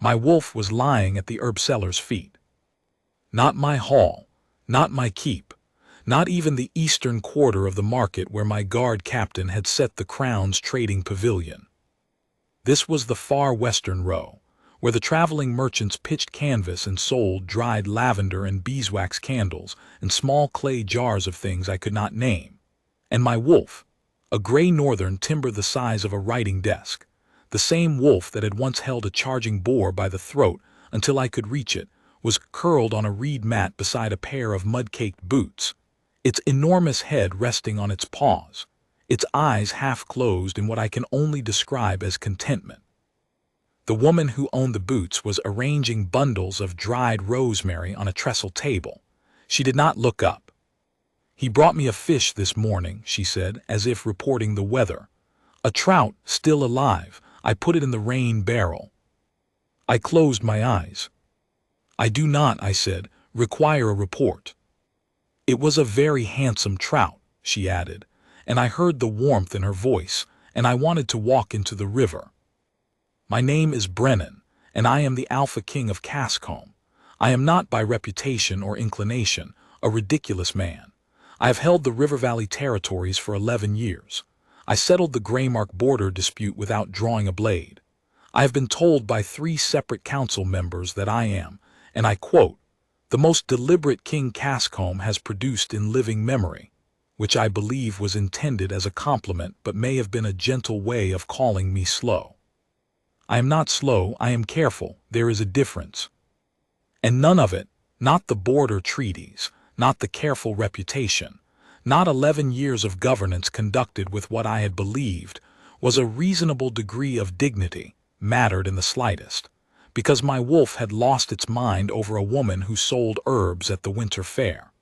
My wolf was lying at the herb seller's feet. Not my hall, not my keep, not even the eastern quarter of the market where my guard captain had set the Crown's trading pavilion. This was the far western row, where the traveling merchants pitched canvas and sold dried lavender and beeswax candles and small clay jars of things I could not name. And my wolf, a gray northern timber the size of a writing desk, the same wolf that had once held a charging boar by the throat until I could reach it, was curled on a reed mat beside a pair of mud-caked boots, its enormous head resting on its paws, its eyes half closed in what I can only describe as contentment. The woman who owned the boots was arranging bundles of dried rosemary on a trestle table. She did not look up. "He brought me a fish this morning," she said, as if reporting the weather. "A trout, still alive. I put it in the rain barrel." I closed my eyes. "I do not," I said, "require a report." "It was a very handsome trout," she added, and I heard the warmth in her voice, and I wanted to walk into the river. "My name is Brennan, and I am the Alpha King of Cascombe. I am not by reputation or inclination a ridiculous man. I have held the River Valley territories for 11 years. I settled the Greymark border dispute without drawing a blade. I have been told by 3 separate council members that I am, and I quote, the most deliberate King Cascombe has produced in living memory, which I believe was intended as a compliment but may have been a gentle way of calling me slow. I am not slow, I am careful, there is a difference. And none of it, not the border treaties, not the careful reputation, not 11 years of governance conducted with what I had believed was a reasonable degree of dignity, mattered in the slightest, because my wolf had lost its mind over a woman who sold herbs at the winter fair.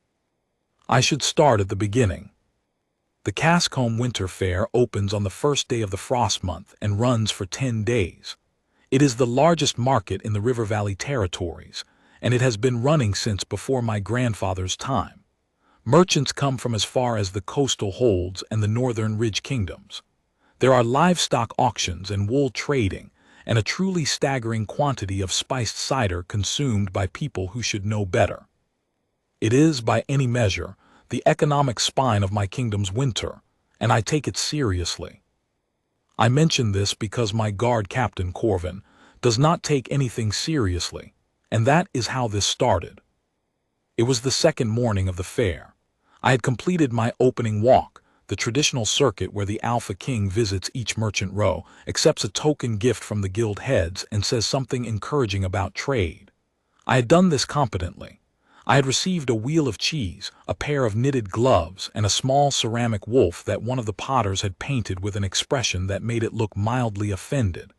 I should start at the beginning. The Cascombe Winter Fair opens on the first day of the frost month and runs for 10 days. It is the largest market in the River Valley territories, and it has been running since before my grandfather's time. Merchants come from as far as the coastal holds and the northern ridge kingdoms. There are livestock auctions and wool trading, and a truly staggering quantity of spiced cider consumed by people who should know better. It is, by any measure, the economic spine of my kingdom's winter, and I take it seriously. I mention this because my guard captain, Corvin, does not take anything seriously, and that is how this started. It was the second morning of the fair. I had completed my opening walk, the traditional circuit where the Alpha King visits each merchant row, accepts a token gift from the guild heads, and says something encouraging about trade. I had done this competently. I had received a wheel of cheese, a pair of knitted gloves, and a small ceramic wolf that one of the potters had painted with an expression that made it look mildly offended.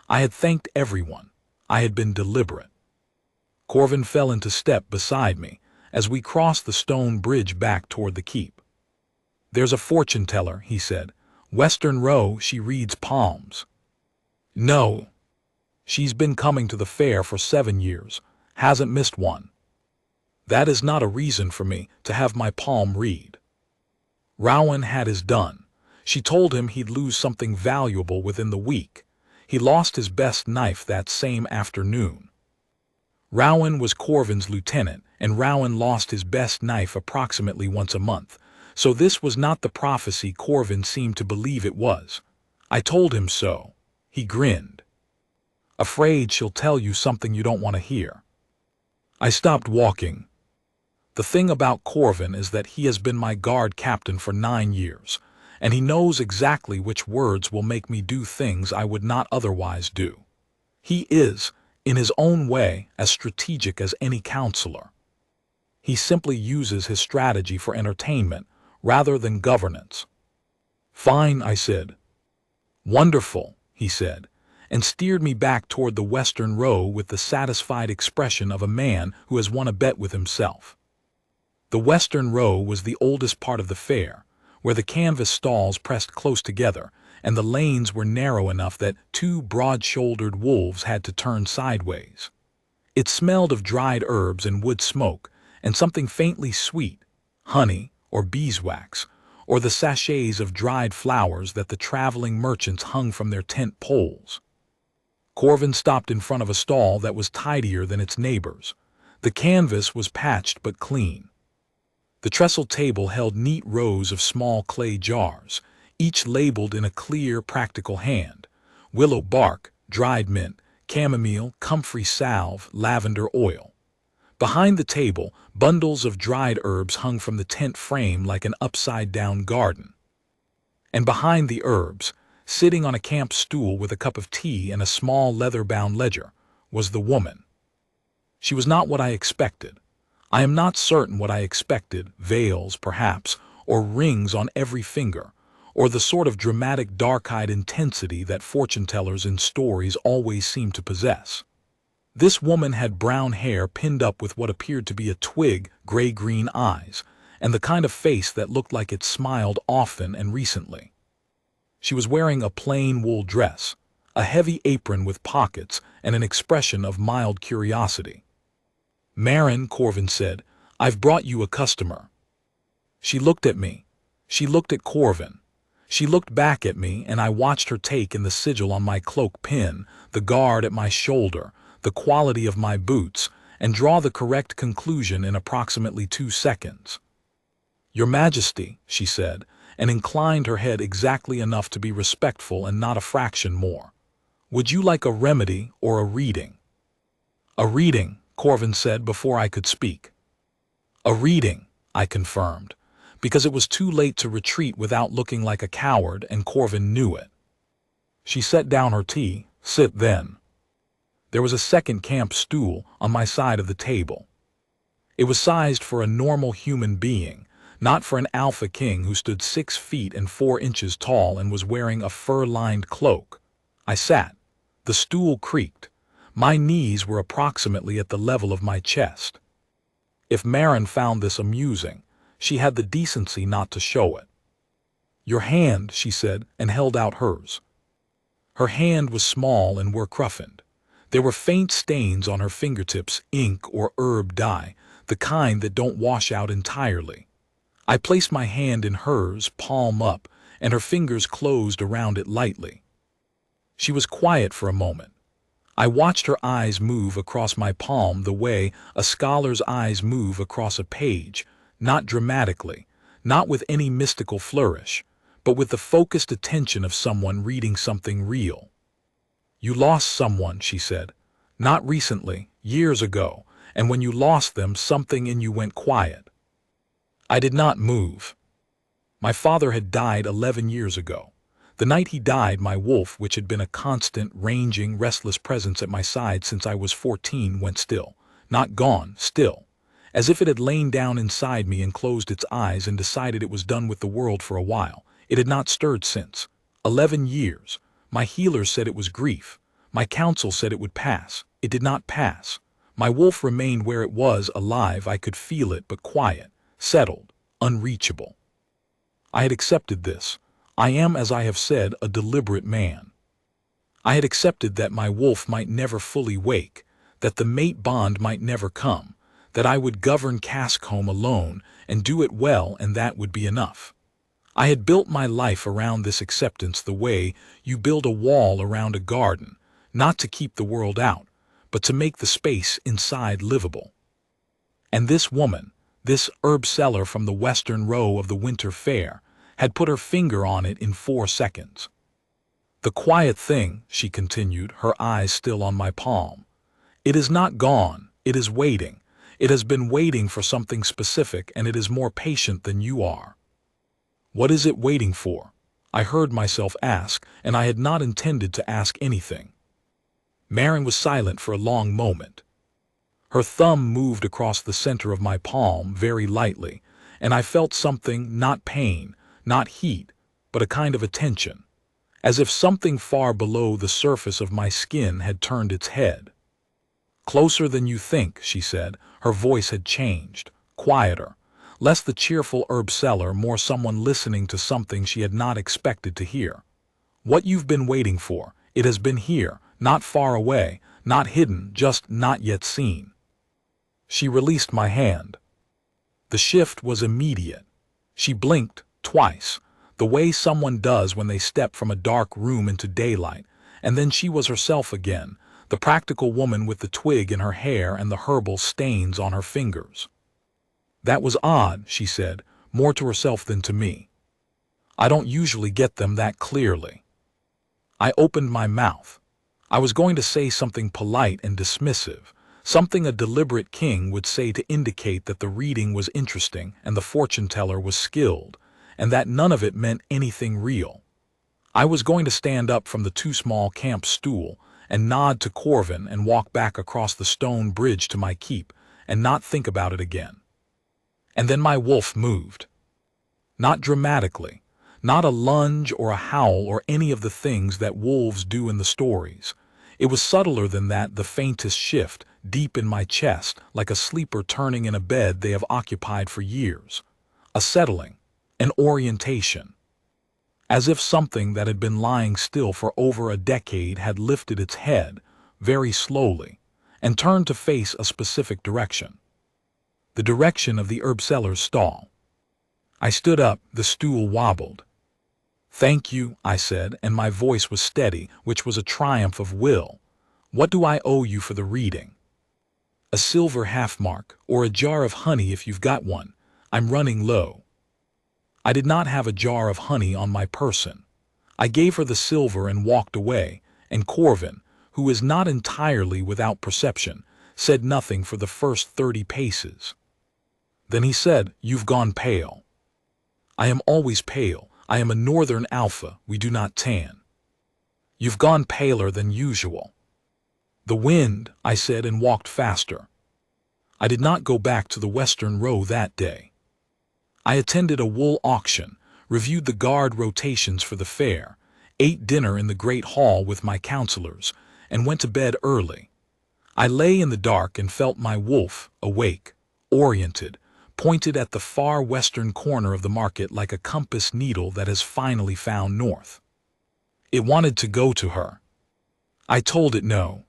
I had thanked everyone. I had been deliberate. Corvin fell into step beside me as we crossed the stone bridge back toward the keep. "There's a fortune teller," he said. "Western row, she reads palms." "No. She's been coming to the fair for 7 years, hasn't missed one." "That is not a reason for me to have my palm read." Rowan had his done. She told him he'd lose something valuable within the week. He lost his best knife that same afternoon. Rowan was Corvin's lieutenant, and Rowan lost his best knife approximately once a month. So this was not the prophecy Corvin seemed to believe it was. I told him so. He grinned. "Afraid she'll tell you something you don't want to hear." I stopped walking. The thing about Corvin is that he has been my guard captain for 9 years, and he knows exactly which words will make me do things I would not otherwise do. He is, in his own way, as strategic as any counselor. He simply uses his strategy for entertainment, rather than governance. "Fine," I said. "Wonderful," he said, and steered me back toward the western row with the satisfied expression of a man who has won a bet with himself. The western row was the oldest part of the fair, where the canvas stalls pressed close together, and the lanes were narrow enough that 2 broad-shouldered wolves had to turn sideways. It smelled of dried herbs and wood smoke, and something faintly sweet, honey, or beeswax, or the sachets of dried flowers that the traveling merchants hung from their tent poles. Corvin stopped in front of a stall that was tidier than its neighbors. The canvas was patched but clean. The trestle table held neat rows of small clay jars, each labeled in a clear, practical hand: willow bark, dried mint, chamomile, comfrey salve, lavender oil. Behind the table, bundles of dried herbs hung from the tent frame like an upside-down garden. And behind the herbs, sitting on a camp stool with a cup of tea and a small leather-bound ledger, was the woman. She was not what I expected. I am not certain what I expected: veils, perhaps, or rings on every finger, or the sort of dramatic dark-eyed intensity that fortune-tellers in stories always seem to possess. This woman had brown hair pinned up with what appeared to be a twig, gray-green eyes, and the kind of face that looked like it smiled often and recently. She was wearing a plain wool dress, a heavy apron with pockets, and an expression of mild curiosity. "Marin," Corvin said, "I've brought you a customer." She looked at me. She looked at Corvin. She looked back at me, and I watched her take in the sigil on my cloak pin, the guard at my shoulder, the quality of my boots, and draw the correct conclusion in approximately 2 seconds. "Your Majesty," she said, and inclined her head exactly enough to be respectful and not a fraction more. "Would you like a remedy or a reading?" "A reading," Corvin said before I could speak. "A reading," I confirmed, because it was too late to retreat without looking like a coward, and Corvin knew it. She set down her tea. "Sit then." There was a second camp stool on my side of the table. It was sized for a normal human being, not for an alpha king who stood 6 feet and 4 inches tall and was wearing a fur-lined cloak. I sat. The stool creaked. My knees were approximately at the level of my chest. If Marin found this amusing, she had the decency not to show it. "Your hand," she said, and held out hers. Her hand was small and work-roughened. There were faint stains on her fingertips, ink or herb dye, the kind that don't wash out entirely. I placed my hand in hers, palm up, and her fingers closed around it lightly. She was quiet for a moment. I watched her eyes move across my palm the way a scholar's eyes move across a page, not dramatically, not with any mystical flourish, but with the focused attention of someone reading something real. "You lost someone," she said. "Not recently, years ago, and when you lost them, something in you went quiet." I did not move. My father had died 11 years ago. The night he died, my wolf, which had been a constant, ranging, restless presence at my side since I was 14, went still. Not gone, still. As if it had lain down inside me and closed its eyes and decided it was done with the world for a while. It had not stirred since. 11 years. My healers said it was grief. My counsel said it would pass. It did not pass. My wolf remained where it was, alive. I could feel it, but quiet, settled, unreachable. I had accepted this. I am, as I have said, a deliberate man. I had accepted that my wolf might never fully wake, that the mate bond might never come, that I would govern Caskholm alone and do it well, and that would be enough. I had built my life around this acceptance the way you build a wall around a garden, not to keep the world out, but to make the space inside livable. And this woman, this herb seller from the western row of the winter fair, had put her finger on it in 4 seconds. "The quiet thing," she continued, her eyes still on my palm. "It is not gone, it is waiting. It has been waiting for something specific, and it is more patient than you are." "What is it waiting for?" I heard myself ask, and I had not intended to ask anything. Marin was silent for a long moment. Her thumb moved across the center of my palm very lightly, and I felt something, not pain, not heat, but a kind of attention, as if something far below the surface of my skin had turned its head. "Closer than you think," she said. Her voice had changed, quieter, less the cheerful herb seller, more someone listening to something she had not expected to hear. "What you've been waiting for, it has been here, not far away, not hidden, just not yet seen." She released my hand. The shift was immediate. She blinked twice, the way someone does when they step from a dark room into daylight, And then she was herself again, the practical woman with the twig in her hair and the herbal stains on her fingers. "That was odd," she said, more to herself than to me. "I don't usually get them that clearly." I opened my mouth. I was going to say something polite and dismissive, something a deliberate king would say to indicate that the reading was interesting and the fortune-teller was skilled, and that none of it meant anything real. I was going to stand up from the too-small camp stool and nod to Corvin and walk back across the stone bridge to my keep and not think about it again. And then my wolf moved. Not dramatically, not a lunge or a howl or any of the things that wolves do in the stories. It was subtler than that, the faintest shift, deep in my chest, like a sleeper turning in a bed they have occupied for years. A settling, an orientation. As if something that had been lying still for over a decade had lifted its head, very slowly, and turned to face a specific direction. The direction of the herb seller's stall. I stood up, the stool wobbled. "Thank you," I said, and my voice was steady, which was a triumph of will. "What do I owe you for the reading?" "A silver half-mark, or a jar of honey if you've got one. I'm running low." I did not have a jar of honey on my person. I gave her the silver and walked away, and Corvin, who is not entirely without perception, said nothing for the first 30 paces. Then he said, "You've gone pale." "I am always pale. I am a northern alpha. We do not tan." "You've gone paler than usual." "The wind," I said, and walked faster. I did not go back to the Western Row that day. I attended a wool auction, reviewed the guard rotations for the fair, ate dinner in the great hall with my counselors, and went to bed early. I lay in the dark and felt my wolf, awake, oriented, pointed at the far western corner of the market like a compass needle that has finally found north. It wanted to go to her. I told it no.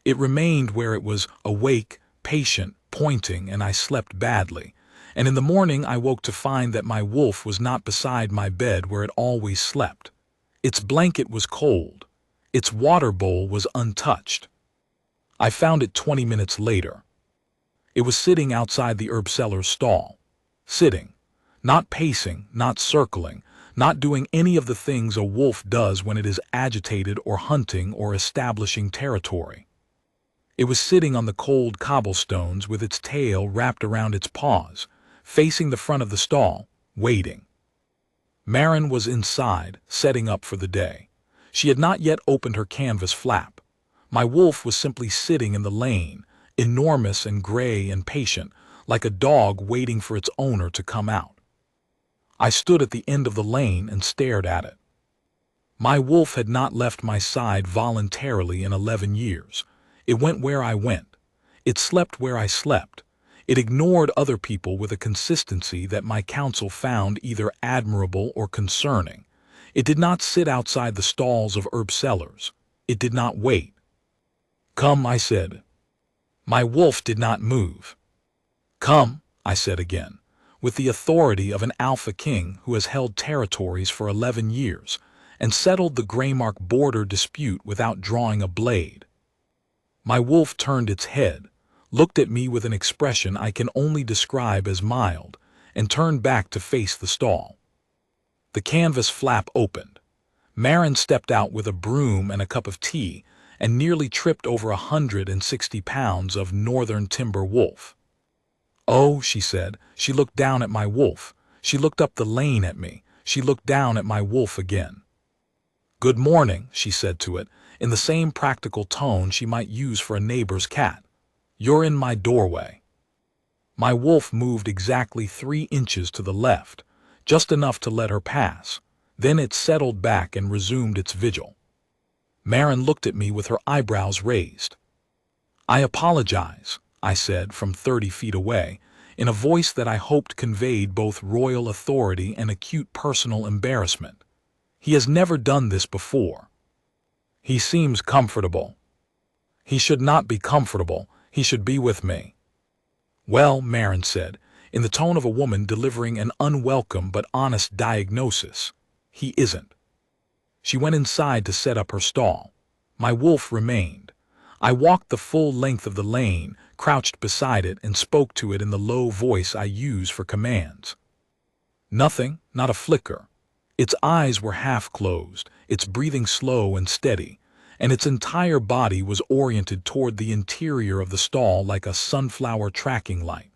It remained where it was, awake, patient, pointing, and I slept badly. And in the morning I woke to find that my wolf was not beside my bed where it always slept. Its blanket was cold. Its water bowl was untouched. I found it 20 minutes later. It was sitting outside the herb seller's stall. Sitting. Not pacing, not circling, not doing any of the things a wolf does when it is agitated or hunting or establishing territory. It was sitting on the cold cobblestones with its tail wrapped around its paws, facing the front of the stall, waiting. Marin was inside, setting up for the day. She had not yet opened her canvas flap. My wolf was simply sitting in the lane, enormous and gray and patient, like a dog waiting for its owner to come out. I stood at the end of the lane and stared at it. My wolf had not left my side voluntarily in 11 years. It went where I went. It slept where I slept. It ignored other people with a consistency that my counsel found either admirable or concerning. It did not sit outside the stalls of herb sellers. It did not wait. "Come," I said. My wolf did not move. "Come," I said again, with the authority of an alpha king who has held territories for 11 years and settled the Greymark border dispute without drawing a blade. My wolf turned its head, looked at me with an expression I can only describe as mild, and turned back to face the stall. The canvas flap opened. Marin stepped out with a broom and a cup of tea and nearly tripped over 160 pounds of northern timber wolf. "Oh," she said. She looked down at my wolf. She looked up the lane at me. She looked down at my wolf again. "Good morning," she said to it, in the same practical tone she might use for a neighbor's cat. "You're in my doorway." My wolf moved exactly 3 inches to the left, just enough to let her pass. Then it settled back and resumed its vigil. Marin looked at me with her eyebrows raised. "I apologize," I said from 30 feet away, in a voice that I hoped conveyed both royal authority and acute personal embarrassment. "He has never done this before. He seems comfortable. He should not be comfortable. He should be with me." "Well," Marin said, in the tone of a woman delivering an unwelcome but honest diagnosis, "he isn't." She went inside to set up her stall. My wolf remained. I walked the full length of the lane, crouched beside it, and spoke to it in the low voice I use for commands. Nothing, not a flicker. Its eyes were half closed, its breathing slow and steady, and its entire body was oriented toward the interior of the stall like a sunflower tracking light.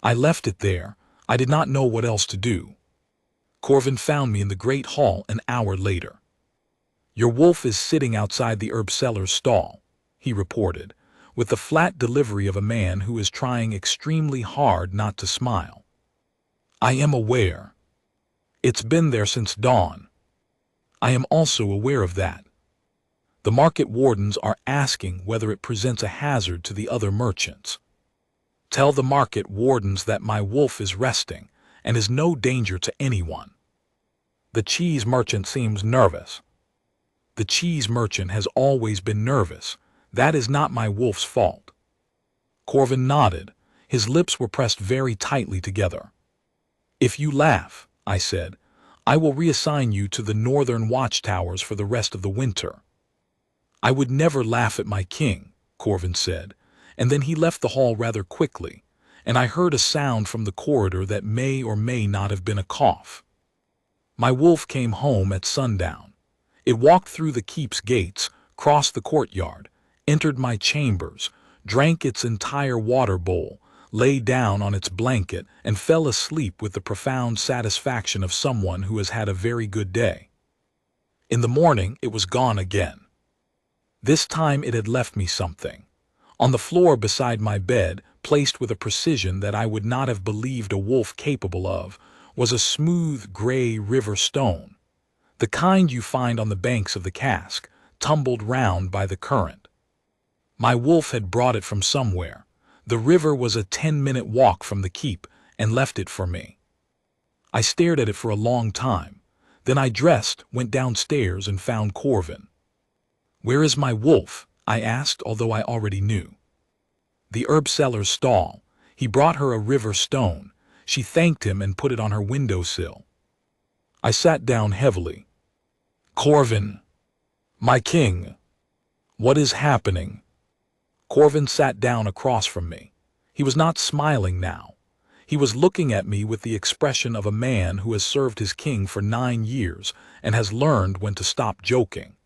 I left it there. I did not know what else to do. Corvin found me in the great hall an hour later. "Your wolf is sitting outside the herb seller's stall," he reported, with the flat delivery of a man who is trying extremely hard not to smile. "I am aware. It's been there since dawn. I am also aware of that. The market wardens are asking whether it presents a hazard to the other merchants. Tell the market wardens that my wolf is resting and is no danger to anyone." The cheese merchant seems nervous. "The cheese merchant has always been nervous. That is not my wolf's fault." Corvin nodded. His lips were pressed very tightly together. "If you laugh," I said, "I will reassign you to the northern watchtowers for the rest of the winter." "I would never laugh at my king," Corvin said, and then he left the hall rather quickly, and I heard a sound from the corridor that may or may not have been a cough. My wolf came home at sundown. It walked through the keep's gates, crossed the courtyard, entered my chambers, drank its entire water bowl, lay down on its blanket, and fell asleep with the profound satisfaction of someone who has had a very good day. In the morning, it was gone again. This time it had left me something. On the floor beside my bed, placed with a precision that I would not have believed a wolf capable of, was a smooth gray river stone, the kind you find on the banks of the Cask, tumbled round by the current. My wolf had brought it from somewhere. The river was a 10-minute walk from the keep, and left it for me. I stared at it for a long time. Then I dressed, went downstairs, and found Corvin. "Where is my wolf?" I asked, although I already knew. "The herb seller's stall. He brought her a river stone. She thanked him and put it on her windowsill." I sat down heavily. "Corvin, my king, what is happening?" Corvin sat down across from me. He was not smiling now. He was looking at me with the expression of a man who has served his king for 9 years and has learned when to stop joking.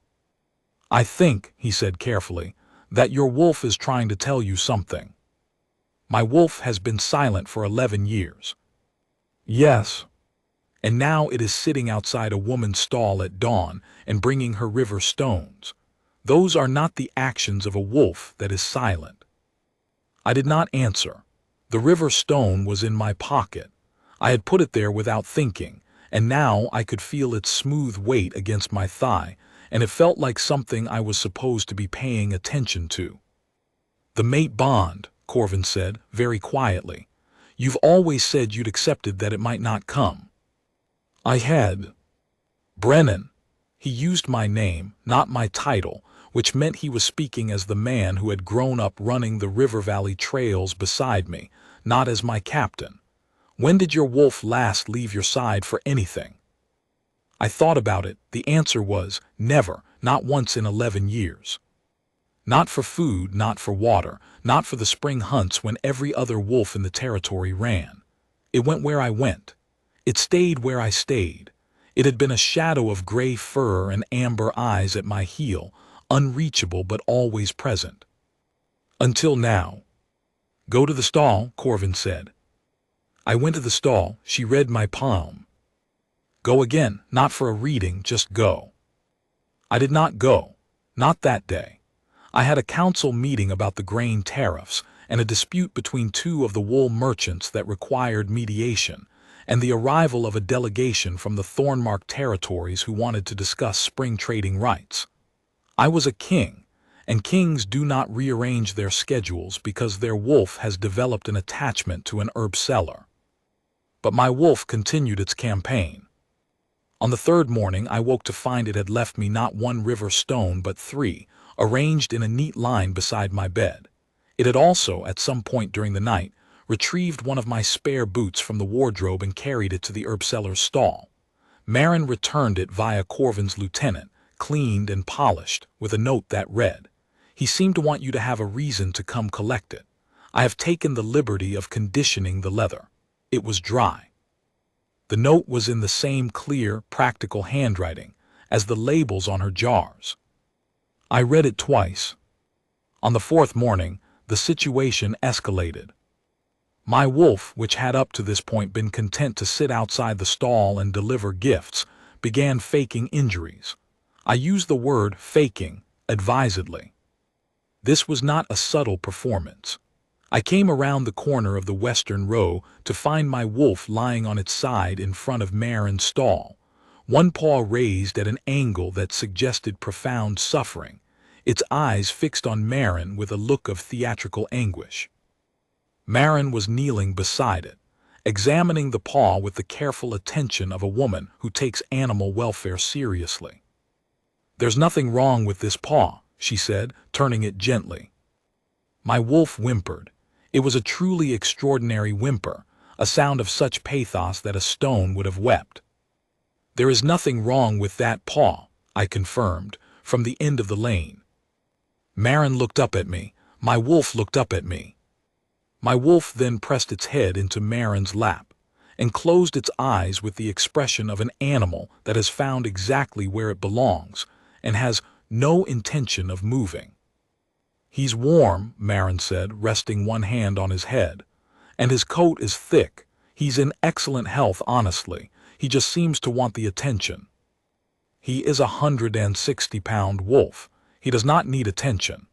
"I think," he said carefully, "that your wolf is trying to tell you something." "My wolf has been silent for 11 years. "Yes. And now it is sitting outside a woman's stall at dawn and bringing her river stones. Those are not the actions of a wolf that is silent." I did not answer. The river stone was in my pocket. I had put it there without thinking, and now I could feel its smooth weight against my thigh, and it felt like something I was supposed to be paying attention to. "The mate bond," Corvin said, very quietly. "You've always said you'd accepted that it might not come." I had. "Brennan." He used my name, not my title, which meant he was speaking as the man who had grown up running the River Valley trails beside me, not as my captain. "When did your wolf last leave your side for anything?" I thought about it. The answer was, never, not once in 11 years. Not for food, not for water, not for the spring hunts when every other wolf in the territory ran. It went where I went. It stayed where I stayed. It had been a shadow of gray fur and amber eyes at my heel, unreachable but always present. Until now. "Go to the stall," Corvin said. I went to the stall. She read my palm. "Go again, not for a reading, just go." I did not go. Not that day. I had a council meeting about the grain tariffs and a dispute between 2 of the wool merchants that required mediation, and the arrival of a delegation from the Thornmark territories who wanted to discuss spring trading rights. I was a king, and kings do not rearrange their schedules because their wolf has developed an attachment to an herb seller. But my wolf continued its campaign. On the 3rd morning, I woke to find it had left me not 1 river stone but 3, arranged in a neat line beside my bed. It had also, at some point during the night, retrieved one of my spare boots from the wardrobe and carried it to the herb seller's stall. Marin returned it via Corvin's lieutenant, cleaned and polished, with a note that read, "He seemed to want you to have a reason to come collect it. I have taken the liberty of conditioning the leather. It was dry." The note was in the same clear, practical handwriting as the labels on her jars. I read it twice. On the fourth morning, the situation escalated. My wolf, which had up to this point been content to sit outside the stall and deliver gifts, began faking injuries. I use the word faking advisedly. This was not a subtle performance. I came around the corner of the western row to find my wolf lying on its side in front of Marin's stall, one paw raised at an angle that suggested profound suffering, its eyes fixed on Marin with a look of theatrical anguish. Marin was kneeling beside it, examining the paw with the careful attention of a woman who takes animal welfare seriously. "There's nothing wrong with this paw," she said, turning it gently. My wolf whimpered. It was a truly extraordinary whimper, a sound of such pathos that a stone would have wept. "There is nothing wrong with that paw," I confirmed, from the end of the lane. Marin looked up at me. My wolf looked up at me. My wolf then pressed its head into Marin's lap and closed its eyes with the expression of an animal that has found exactly where it belongs and has no intention of moving. "He's warm," Marin said, resting one hand on his head, "and his coat is thick. He's in excellent health, honestly. He just seems to want the attention." "He is a 160-pound wolf. He does not need attention."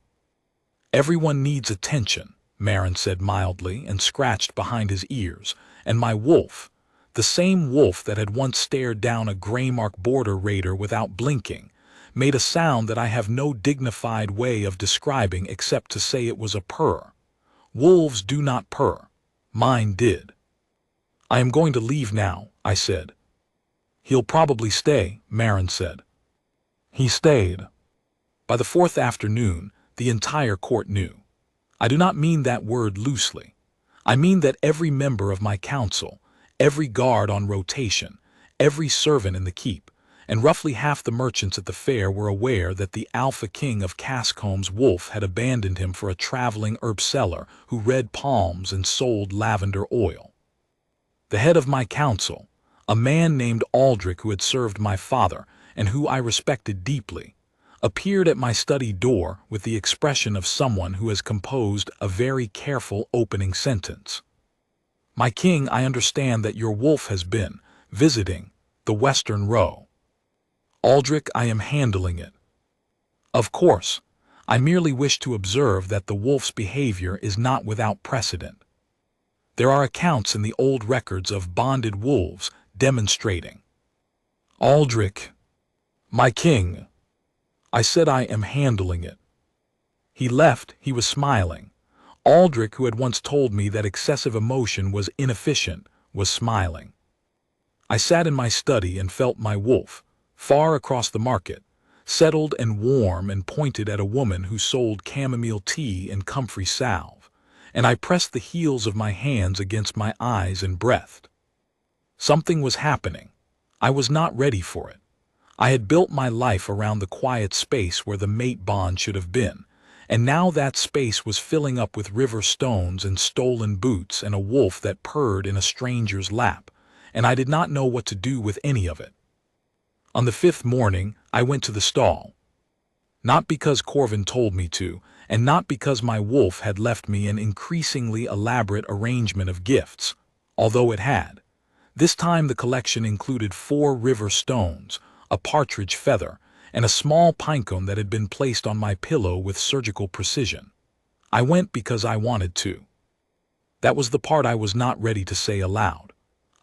"Everyone needs attention," Marin said mildly and scratched behind his ears, and my wolf, the same wolf that had once stared down a Greymark border raider without blinking, made a sound that I have no dignified way of describing except to say it was a purr. Wolves do not purr. Mine did. "I am going to leave now," I said. "He'll probably stay," Marin said. He stayed. By the fourth afternoon, the entire court knew. I do not mean that word loosely. I mean that every member of my council, every guard on rotation, every servant in the keep, and roughly half the merchants at the fair were aware that the Alpha King of Cascombe's wolf had abandoned him for a traveling herb seller who read palms and sold lavender oil. The head of my council, a man named Aldrich who had served my father and who I respected deeply, appeared at my study door with the expression of someone who has composed a very careful opening sentence. "My king, I understand that your wolf has been visiting the Western Row." "Aldrich, I am handling it." "Of course. I merely wish to observe that the wolf's behavior is not without precedent. There are accounts in the old records of bonded wolves demonstrating." "Aldrich." "My king." I said I am handling it. He left. He was smiling. Aldrich, who had once told me that excessive emotion was inefficient, was smiling. I sat in my study and felt my wolf, far across the market, settled and warm, and pointed at a woman who sold chamomile tea and comfrey salve, and I pressed the heels of my hands against my eyes and breathed. Something was happening. I was not ready for it. I had built my life around the quiet space where the mate bond should have been, and now that space was filling up with river stones and stolen boots and a wolf that purred in a stranger's lap, and I did not know what to do with any of it. On the fifth morning, I went to the stall. Not because Corvin told me to, and not because my wolf had left me an increasingly elaborate arrangement of gifts, although it had. This time the collection included 4 river stones, a partridge feather, and a small pinecone that had been placed on my pillow with surgical precision. I went because I wanted to. That was the part I was not ready to say aloud.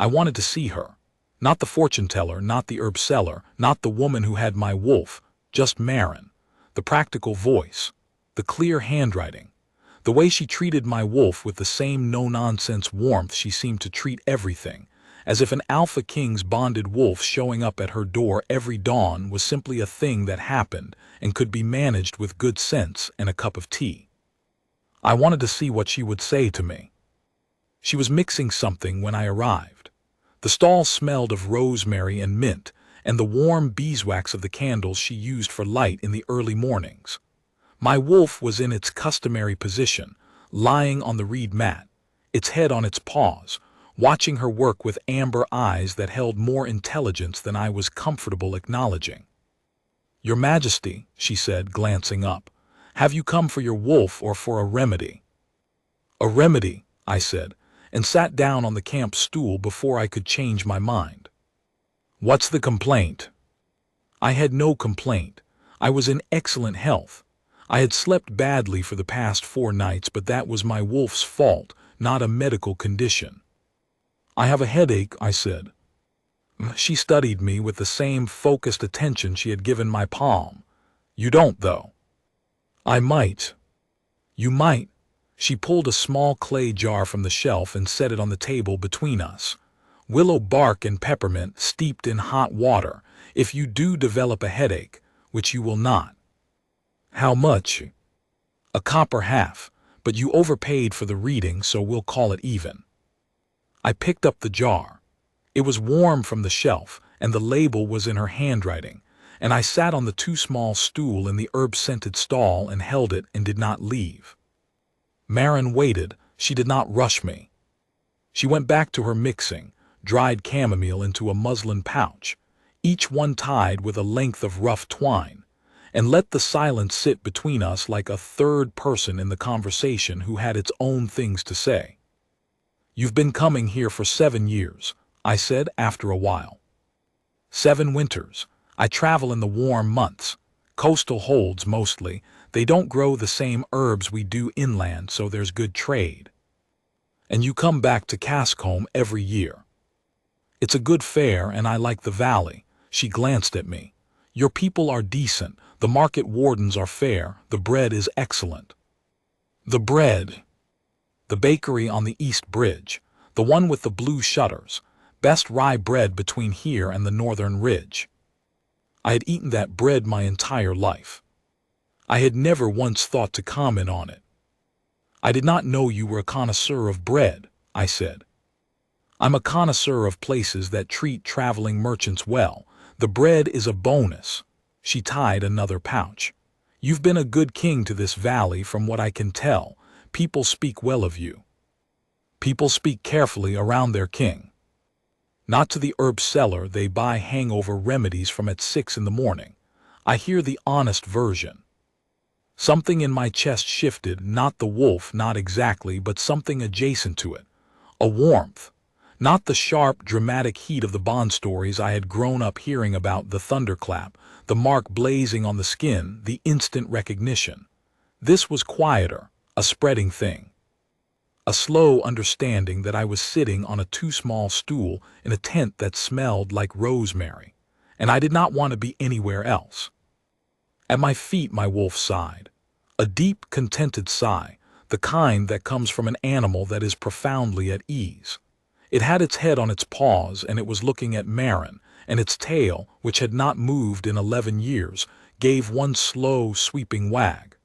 I wanted to see her. Not the fortune teller, not the herb seller, not the woman who had my wolf, just Marin. The practical voice, the clear handwriting, the way she treated my wolf with the same no-nonsense warmth she seemed to treat everything, as if an Alpha King's bonded wolf showing up at her door every dawn was simply a thing that happened and could be managed with good sense and a cup of tea. I wanted to see what she would say to me. She was mixing something when I arrived. The stall smelled of rosemary and mint, and the warm beeswax of the candles she used for light in the early mornings. My wolf was in its customary position, lying on the reed mat, its head on its paws, watching her work with amber eyes that held more intelligence than I was comfortable acknowledging. "Your Majesty," she said, glancing up, "have you come for your wolf or for a remedy?" "A remedy," I said, and sat down on the camp stool before I could change my mind. "What's the complaint?" I had no complaint. I was in excellent health. I had slept badly for the past 4 nights, but that was my wolf's fault, not a medical condition. "I have a headache," I said. She studied me with the same focused attention she had given my palm. "You don't, though." "I might." "You might." She pulled a small clay jar from the shelf and set it on the table between us. "Willow bark and peppermint steeped in hot water, if you do develop a headache, which you will not." "How much?" "A copper half, but you overpaid for the reading, so we'll call it even." I picked up the jar. It was warm from the shelf, and the label was in her handwriting, and I sat on the too small stool in the herb-scented stall and held it and did not leave. Maren waited. She did not rush me. She went back to her mixing, dried chamomile into a muslin pouch, each one tied with a length of rough twine, and let the silence sit between us like a third person in the conversation who had its own things to say. "You've been coming here for 7 years, I said after a while. 7 winters. I travel in the warm months. Coastal holds mostly. They don't grow the same herbs we do inland, so there's good trade. And you come back to Caskholm every year. It's a good fare, and I like the valley." She glanced at me. "Your people are decent, the market wardens are fair, the bread is excellent." "The bread." "The bakery on the East Bridge, the one with the blue shutters, best rye bread between here and the northern ridge." I had eaten that bread my entire life. I had never once thought to comment on it. "I did not know you were a connoisseur of bread," I said. "I'm a connoisseur of places that treat traveling merchants well. The bread is a bonus." She tied another pouch. "You've been a good king to this valley from what I can tell. People speak well of you." "People speak carefully around their king." "Not to the herb seller they buy hangover remedies from at 6 in the morning. I hear the honest version." Something in my chest shifted, not the wolf, not exactly, but something adjacent to it. A warmth. Not the sharp, dramatic heat of the Bond stories I had grown up hearing about, the thunderclap, the mark blazing on the skin, the instant recognition. This was quieter, a spreading thing. A slow understanding that I was sitting on a too small stool in a tent that smelled like rosemary, and I did not want to be anywhere else. At my feet my wolf sighed. A deep, contented sigh, the kind that comes from an animal that is profoundly at ease. It had its head on its paws, and it was looking at Maren, and its tail, which had not moved in 11 years, gave one slow, sweeping wag.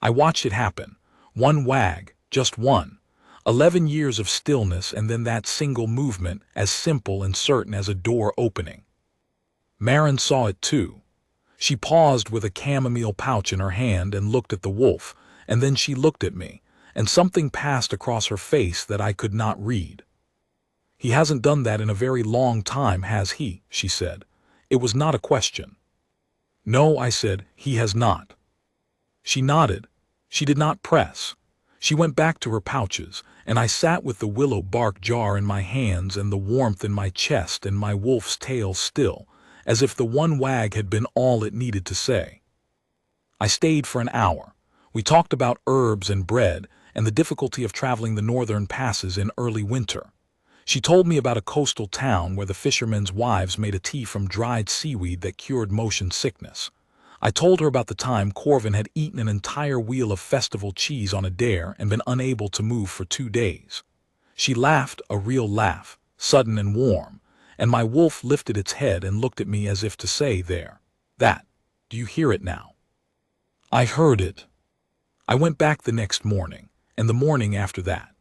I watched it happen. One wag, just one. 11 years of stillness, and then that single movement, as simple and certain as a door opening. Maren saw it too. She paused with a chamomile pouch in her hand and looked at the wolf, and then she looked at me, and something passed across her face that I could not read. "He hasn't done that in a very long time, has he?" she said. It was not a question. "No," I said, "he has not." She nodded. She did not press. She went back to her pouches, and I sat with the willow bark jar in my hands and the warmth in my chest and my wolf's tail still, as if the one wag had been all it needed to say. I stayed for an hour. We talked about herbs and bread and the difficulty of traveling the northern passes in early winter. She told me about a coastal town where the fishermen's wives made a tea from dried seaweed that cured motion sickness. I told her about the time Corvin had eaten an entire wheel of festival cheese on a dare and been unable to move for 2 days. She laughed, a real laugh, sudden and warm, and my wolf lifted its head and looked at me as if to say, "There. That. Do you hear it now?" I heard it. I went back the next morning, and the morning after that.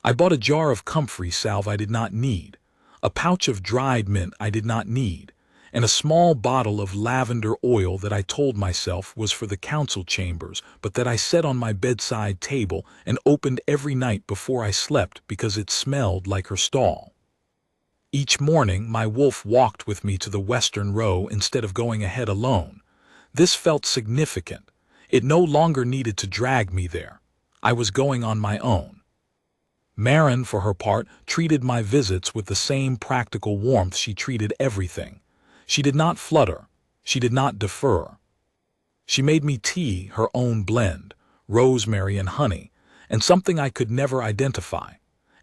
I bought a jar of comfrey salve I did not need, a pouch of dried mint I did not need, and a small bottle of lavender oil that I told myself was for the council chambers, but that I set on my bedside table and opened every night before I slept because it smelled like her stall. Each morning my wolf walked with me to the western row instead of going ahead alone. This felt significant. It no longer needed to drag me there. I was going on my own. Marin, for her part, treated my visits with the same practical warmth she treated everything. She did not flutter. She did not defer. She made me tea, her own blend, rosemary and honey, and something I could never identify.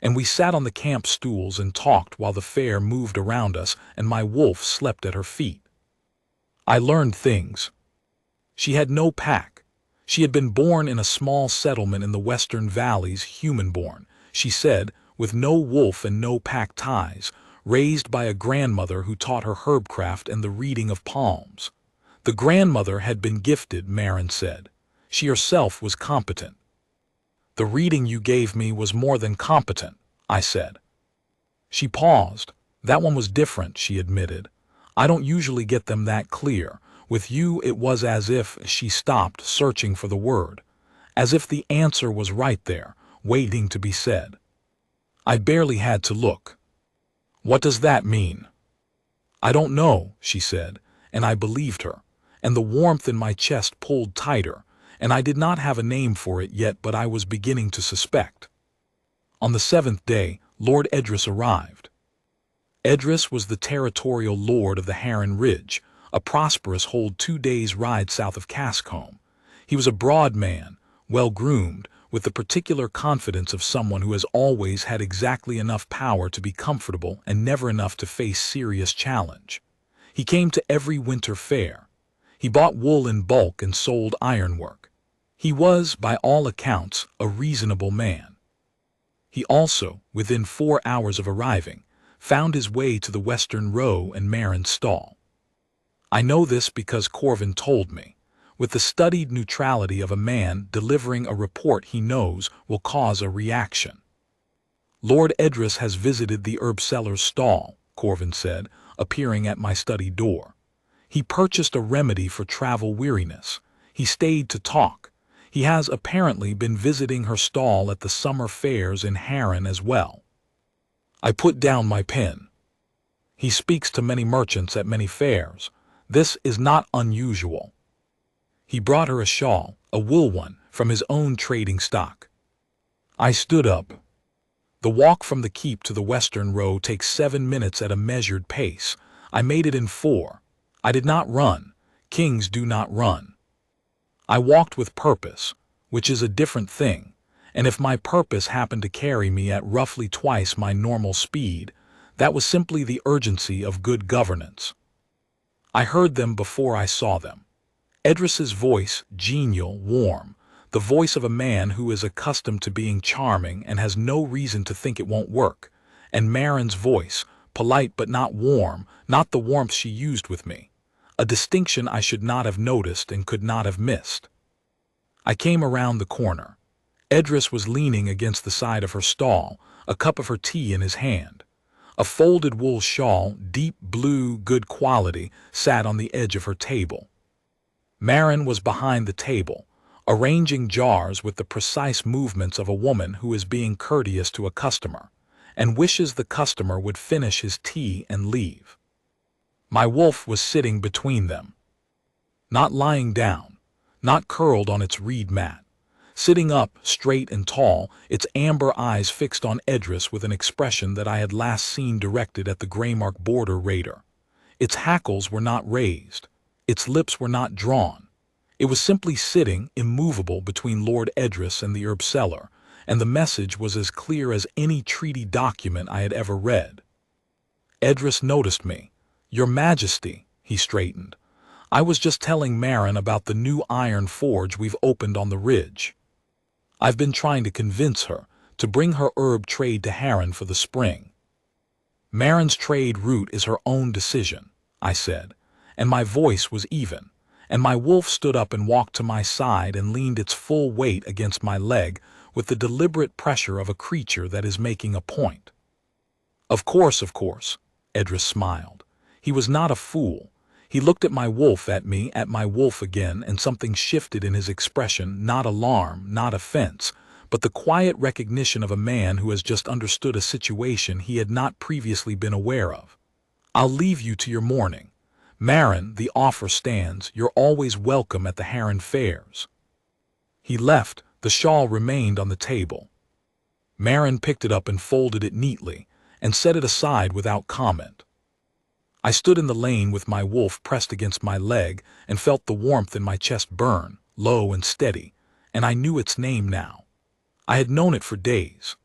And we sat on the camp stools and talked while the fair moved around us and my wolf slept at her feet. I learned things. She had no pack. She had been born in a small settlement in the western valleys, human-born, she said, with no wolf and no pack ties, raised by a grandmother who taught her herbcraft and the reading of palms. The grandmother had been gifted, Marin said. She herself was competent. The reading you gave me was more than competent, I said. She paused. That one was different, she admitted. I don't usually get them that clear. With you it was as if she stopped searching for the word, as if the answer was right there, waiting to be said. I barely had to look. What does that mean? I don't know, she said, and I believed her, and the warmth in my chest pulled tighter, and I did not have a name for it yet, but I was beginning to suspect. On the 7th day, Lord Edris arrived. Edris was the territorial lord of the Heron Ridge, a prosperous hold 2 days' ride south of Cascombe. He was a broad man, well-groomed, with the particular confidence of someone who has always had exactly enough power to be comfortable and never enough to face serious challenge. He came to every winter fair. He bought wool in bulk and sold ironwork. He was, by all accounts, a reasonable man. He also, within 4 hours of arriving, found his way to the western row and Marin's stall. I know this because Corvin told me, with the studied neutrality of a man delivering a report he knows will cause a reaction. Lord Edris has visited the herb seller's stall, Corvin said, appearing at my study door. He purchased a remedy for travel weariness. He stayed to talk. He has apparently been visiting her stall at the summer fairs in Heron as well. I put down my pen. He speaks to many merchants at many fairs. This is not unusual. He brought her a shawl, a wool one, from his own trading stock. I stood up. The walk from the keep to the western row takes 7 minutes at a measured pace. I made it in 4. I did not run. Kings do not run. I walked with purpose, which is a different thing, and if my purpose happened to carry me at roughly twice my normal speed, that was simply the urgency of good governance. I heard them before I saw them. Edris's voice, genial, warm, the voice of a man who is accustomed to being charming and has no reason to think it won't work, and Marin's voice, polite but not warm, not the warmth she used with me, a distinction I should not have noticed and could not have missed. I came around the corner. Edris was leaning against the side of her stall, a cup of her tea in his hand. A folded wool shawl, deep blue, good quality, sat on the edge of her table. Marin was behind the table, arranging jars with the precise movements of a woman who is being courteous to a customer, and wishes the customer would finish his tea and leave. My wolf was sitting between them. Not lying down, not curled on its reed mat. Sitting up, straight and tall, its amber eyes fixed on Edris with an expression that I had last seen directed at the Greymark border raider. Its hackles were not raised. Its lips were not drawn. It was simply sitting, immovable, between Lord Edris and the herb seller, and the message was as clear as any treaty document I had ever read. Edris noticed me. "Your Majesty," he straightened. "I was just telling Marin about the new iron forge we've opened on the ridge. I've been trying to convince her to bring her herb trade to Heron for the spring." "Marin's trade route is her own decision," I said, and my voice was even, and my wolf stood up and walked to my side and leaned its full weight against my leg with the deliberate pressure of a creature that is making a point. Of course, Edris smiled. He was not a fool. He looked at my wolf again, and something shifted in his expression, not alarm, not offense, but the quiet recognition of a man who has just understood a situation he had not previously been aware of. I'll leave you to your morning. Marin, the offer stands. You're always welcome at the Heron fairs. He left. The shawl remained on the table. Marin picked it up and folded it neatly, and set it aside without comment. I stood in the lane with my wolf pressed against my leg and felt the warmth in my chest burn, low and steady, and I knew its name now. I had known it for days.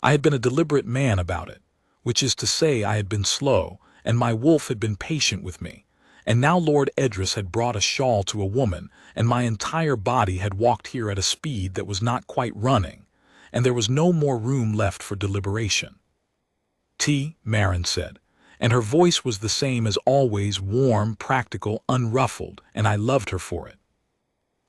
I had been a deliberate man about it, which is to say I had been slow, and my wolf had been patient with me, and now Lord Edris had brought a shawl to a woman, and my entire body had walked here at a speed that was not quite running, and there was no more room left for deliberation. Marin said, and her voice was the same as always, warm, practical, unruffled, and I loved her for it.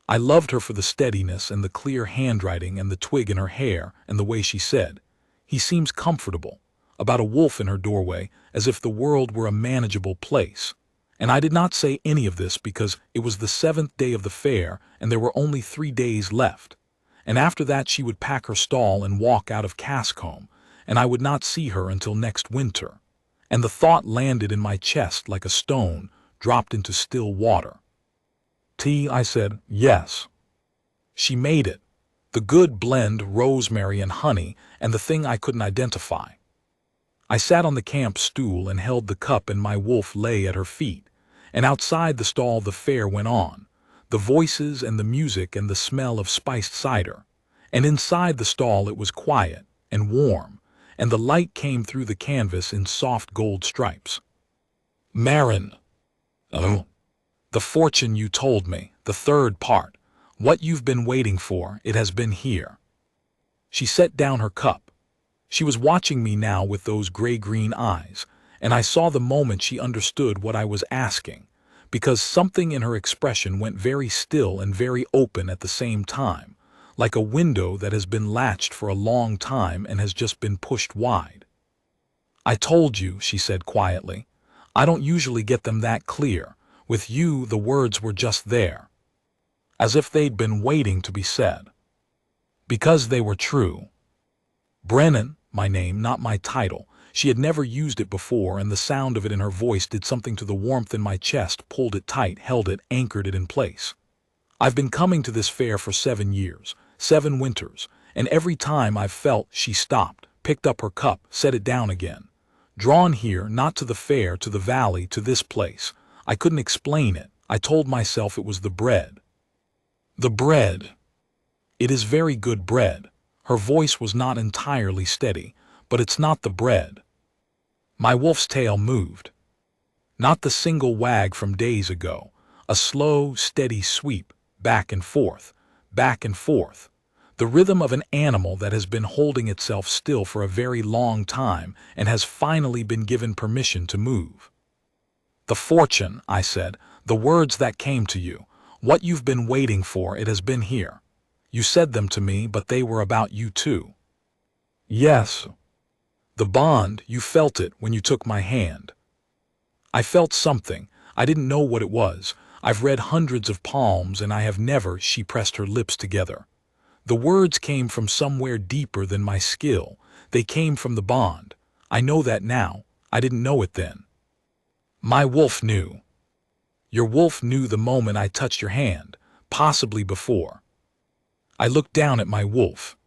I loved her for the steadiness and the clear handwriting and the twig in her hair and the way she said, "He seems comfortable," about a wolf in her doorway, as if the world were a manageable place. And I did not say any of this because it was the 7th day of the fair and there were only 3 days left. And after that she would pack her stall and walk out of Caskcombe, and I would not see her until next winter. And the thought landed in my chest like a stone dropped into still water. I said, yes. She made it. The good blend, rosemary and honey, and the thing I couldn't identify. I sat on the camp stool and held the cup, and my wolf lay at her feet. And outside the stall the fair went on, the voices and the music and the smell of spiced cider. And inside the stall it was quiet and warm, and the light came through the canvas in soft gold stripes. Marin. Oh. The fortune you told me, the 3rd part, what you've been waiting for, it has been here. She set down her cup. She was watching me now with those gray-green eyes, and I saw the moment she understood what I was asking, because something in her expression went very still and very open at the same time, like a window that has been latched for a long time and has just been pushed wide. I told you, she said quietly. I don't usually get them that clear. With you, the words were just there, as if they'd been waiting to be said. Because they were true. Brennan, my name, not my title. She had never used it before, and the sound of it in her voice did something to the warmth in my chest, pulled it tight, held it, anchored it in place. I've been coming to this fair for 7 years, 7 winters, and every time I've felt. She stopped, picked up her cup, set it down again. Drawn here, not to the fair, to the valley, to this place. I couldn't explain it. I told myself it was the bread. The bread. It is very good bread. Her voice was not entirely steady, but it's not the bread. My wolf's tail moved. Not the single wag from days ago. A slow, steady sweep, back and forth, back and forth. The rhythm of an animal that has been holding itself still for a very long time and has finally been given permission to move. The fortune, I said, the words that came to you, what you've been waiting for, it has been here. You said them to me, but they were about you too. Yes. The bond, you felt it when you took my hand. I felt something. I didn't know what it was. I've read hundreds of palms, and I have never. She pressed her lips together. The words came from somewhere deeper than my skill. They came from the bond. I know that now. I didn't know it then. My wolf knew. Your wolf knew the moment I touched your hand, possibly before. I looked down at my wolf.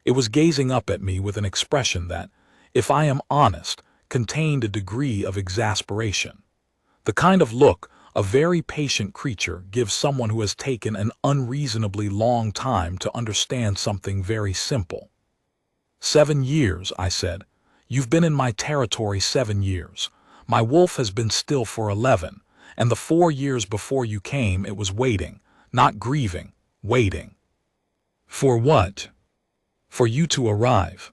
It was gazing up at me with an expression that, if I am honest, contained a degree of exasperation. The kind of look a very patient creature gives someone who has taken an unreasonably long time to understand something very simple. 7 years, I said. You've been in my territory 7 years. My wolf has been still for 11, and the 4 years before you came it was waiting, not grieving, waiting. For what? For you to arrive.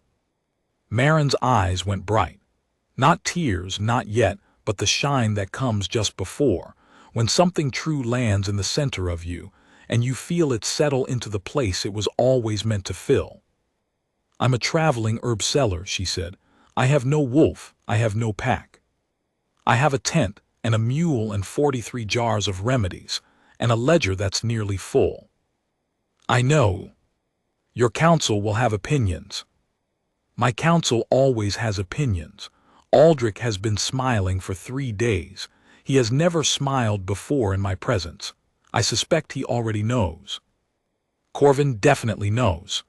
Marin's eyes went bright. Not tears, not yet, but the shine that comes just before, when something true lands in the center of you, and you feel it settle into the place it was always meant to fill. I'm a traveling herb seller, she said. I have no wolf, I have no pack. I have a tent and a mule and 43 jars of remedies, and a ledger that's nearly full. I know. Your council will have opinions. My council always has opinions. Aldrich has been smiling for 3 days. He has never smiled before in my presence. I suspect he already knows. Corvin definitely knows.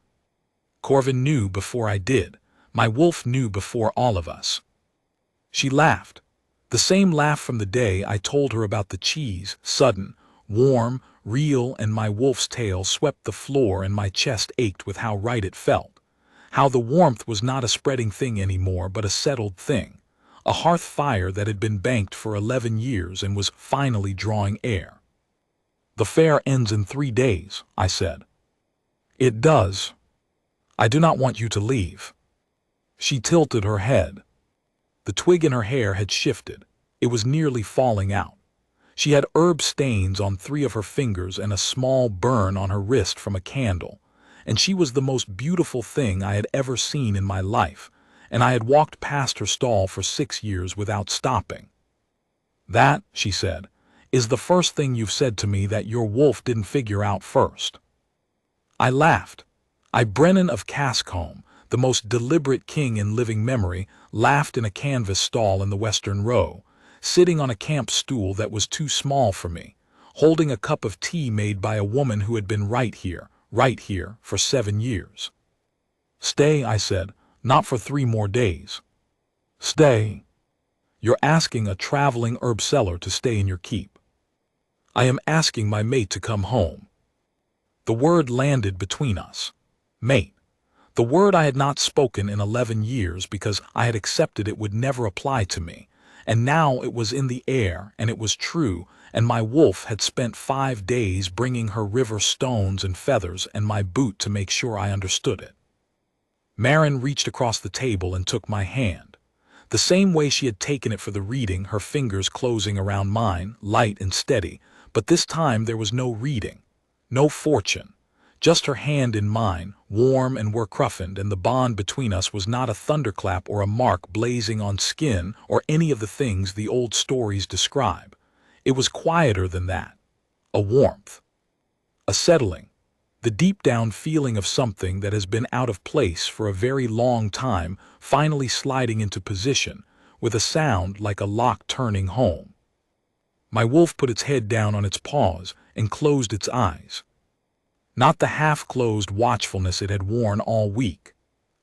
Corvin knew before I did. My wolf knew before all of us. She laughed. The same laugh from the day I told her about the cheese, sudden, warm, real, and my wolf's tail swept the floor and my chest ached with how right it felt. How the warmth was not a spreading thing anymore but a settled thing. A hearth fire that had been banked for 11 years and was finally drawing air. The fair ends in 3 days, I said. It does. I do not want you to leave. She tilted her head. The twig in her hair had shifted. It was nearly falling out. She had herb stains on 3 of her fingers and a small burn on her wrist from a candle, and she was the most beautiful thing I had ever seen in my life, and I had walked past her stall for 6 years without stopping. That, she said, is the first thing you've said to me that your wolf didn't figure out first. I laughed. Brennan of Caskholm, the most deliberate king in living memory, laughed in a canvas stall in the Western Row, sitting on a camp stool that was too small for me, holding a cup of tea made by a woman who had been right here, for 7 years. Stay, I said, not for 3 more days. Stay. You're asking a traveling herb seller to stay in your keep. I am asking my mate to come home. The word landed between us. Mate. The word I had not spoken in 11 years because I had accepted it would never apply to me, and now it was in the air and it was true, and my wolf had spent 5 days bringing her river stones and feathers and my boot to make sure I understood it. Marin reached across the table and took my hand. The same way she had taken it for the reading, her fingers closing around mine, light and steady, but this time there was no reading. No fortune, just her hand in mine, warm and werkrufend, and the bond between us was not a thunderclap or a mark blazing on skin or any of the things the old stories describe. It was quieter than that. A warmth. A settling. The deep-down feeling of something that has been out of place for a very long time finally sliding into position, with a sound like a lock turning home. My wolf put its head down on its paws and closed its eyes. Not the half-closed watchfulness it had worn all week.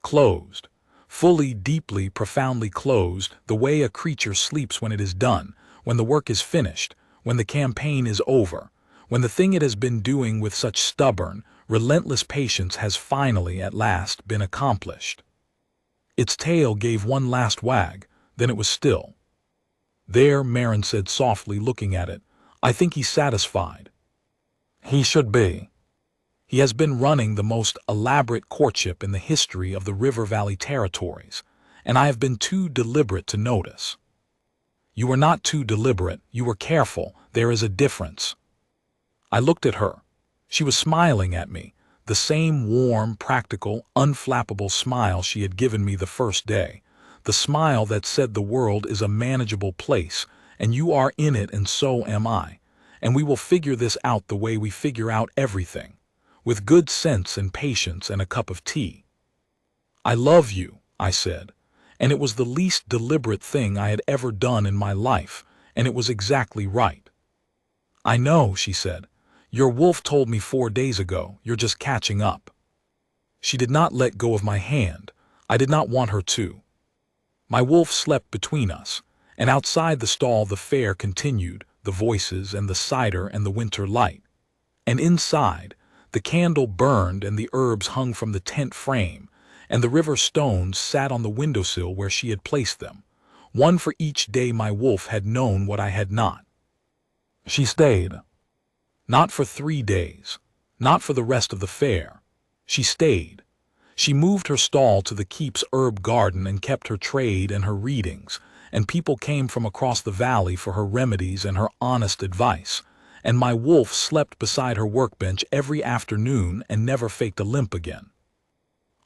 Closed. Fully, deeply, profoundly closed, the way a creature sleeps when it is done, when the work is finished, when the campaign is over, when the thing it has been doing with such stubborn, relentless patience has finally, at last, been accomplished. Its tail gave one last wag, then it was still. There, Marin said softly, looking at it, I think he's satisfied. He should be. He has been running the most elaborate courtship in the history of the River Valley territories, and I have been too deliberate to notice. You were not too deliberate, you were careful, there is a difference. I looked at her. She was smiling at me, the same warm, practical, unflappable smile she had given me the first day, the smile that said the world is a manageable place, and you are in it and so am I, and we will figure this out the way we figure out everything, with good sense and patience and a cup of tea. I love you, I said, and it was the least deliberate thing I had ever done in my life, and it was exactly right. I know, she said. Your wolf told me 4 days ago, you're just catching up. She did not let go of my hand. I did not want her to. My wolf slept between us, and outside the stall the fair continued, the voices and the cider and the winter light. And inside, the candle burned and the herbs hung from the tent frame, and the river stones sat on the windowsill where she had placed them, one for each day my wolf had known what I had not. She stayed. Not for 3 days, not for the rest of the fair. She stayed. She moved her stall to the keep's herb garden and kept her trade and her readings, and people came from across the valley for her remedies and her honest advice, and my wolf slept beside her workbench every afternoon and never faked a limp again.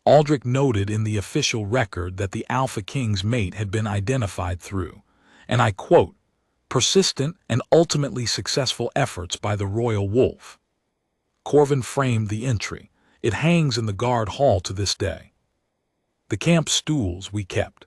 Aldrich noted in the official record that the Alpha King's mate had been identified through, and I quote, persistent and ultimately successful efforts by the royal wolf. Corvin framed the entry. It hangs in the guard hall to this day. The camp stools we kept.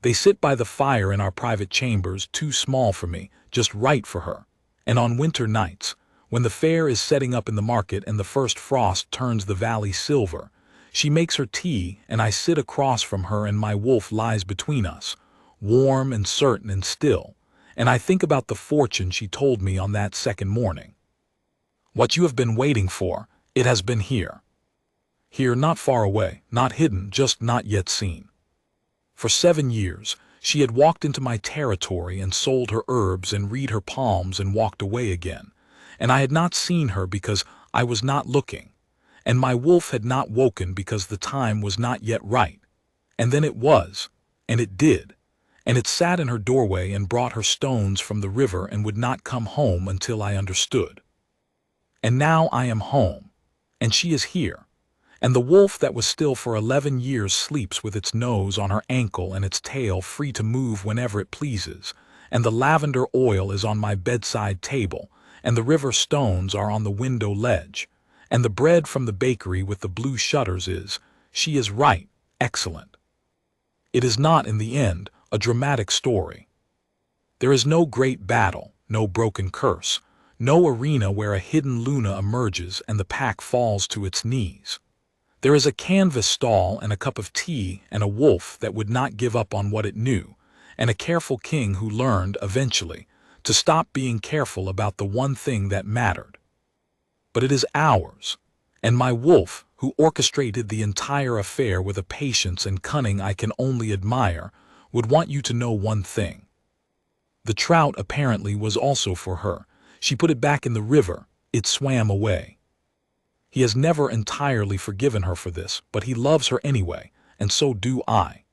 They sit by the fire in our private chambers, too small for me, just right for her. And on winter nights, when the fair is setting up in the market and the first frost turns the valley silver, she makes her tea and I sit across from her and my wolf lies between us, warm and certain and still, and I think about the fortune she told me on that second morning. What you have been waiting for, it has been here. Here, not far away, not hidden, just not yet seen. For 7 years, she had walked into my territory and sold her herbs and read her palms and walked away again, and I had not seen her because I was not looking, and my wolf had not woken because the time was not yet right, and then it was, and it did, and it sat in her doorway and brought her stones from the river and would not come home until I understood. And now I am home, and she is here, and the wolf that was still for 11 years sleeps with its nose on her ankle and its tail free to move whenever it pleases, and the lavender oil is on my bedside table, and the river stones are on the window ledge, and the bread from the bakery with the blue shutters is, she is right, excellent. It is not, in the end, a dramatic story. There is no great battle, no broken curse, no arena where a hidden Luna emerges and the pack falls to its knees. There is a canvas stall and a cup of tea and a wolf that would not give up on what it knew, and a careful king who learned, eventually, to stop being careful about the one thing that mattered. But it is ours, and my wolf, who orchestrated the entire affair with a patience and cunning I can only admire, would want you to know one thing. The trout apparently was also for her. She put it back in the river. It swam away. He has never entirely forgiven her for this, but he loves her anyway, and so do I.